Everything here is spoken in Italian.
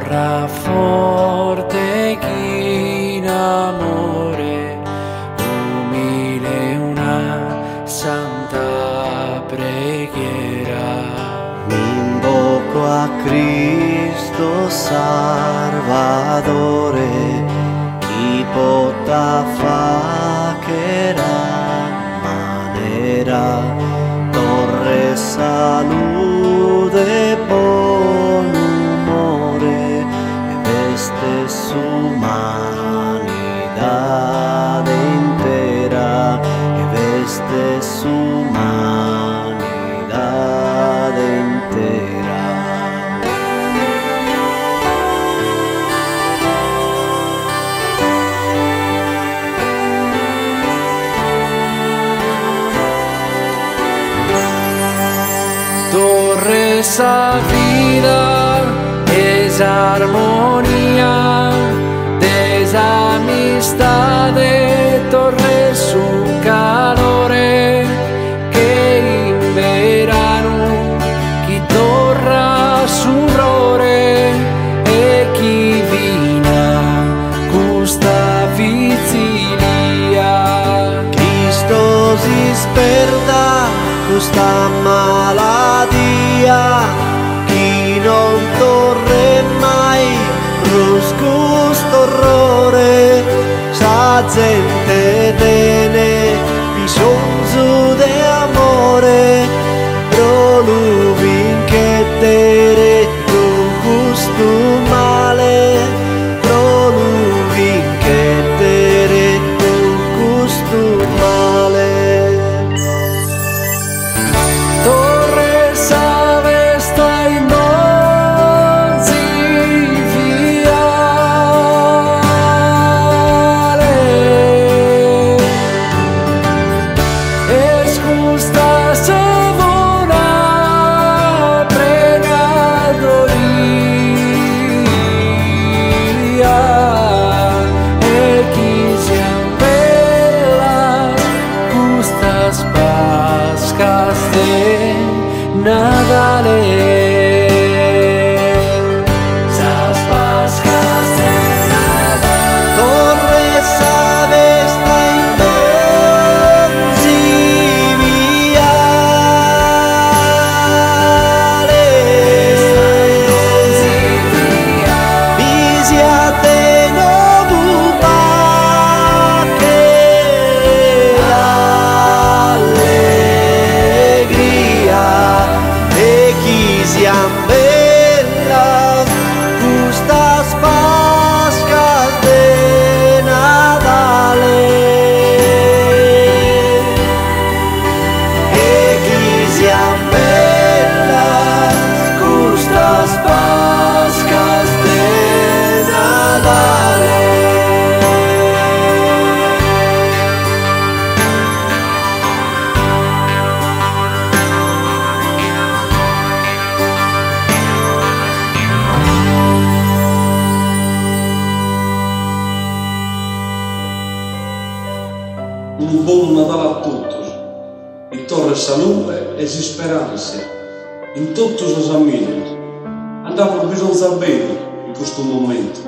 torra forte chi in amore, umile una santa preghiera. Mi invoco a Cristo Salvatore, chi potrà fa che manera, torre salute buon umore, e veste s'umanità intera, e veste s'umanità intera. Torre esa vida, esa armonía, esa amistad, torre su calore, que in verano chi torra su rore e chi vina custa vizilia. Cristo si sperda questa maladia, chi non torre mai ruscusto orrore, sa gente tene bisogno di amore, però lui vinche tere tu gusto male, però lui vinche tere tu gusto male. Torre sabe sta in mozzi viale, es justa savona pregadoria, e chi sian bellas justas pascas de Nadale. Sas pascas de Nadale. Torre sabe sta in mezzi viale, visiate novu pace allegria, e chi siam bellas justas pascas de Nadale, e chi siam bellas justas pascas de Nadale. Un buon Natale a tutti, in torre salute e speranze, in tutti i famiglie. Andiamo bisogna bene in questo momento.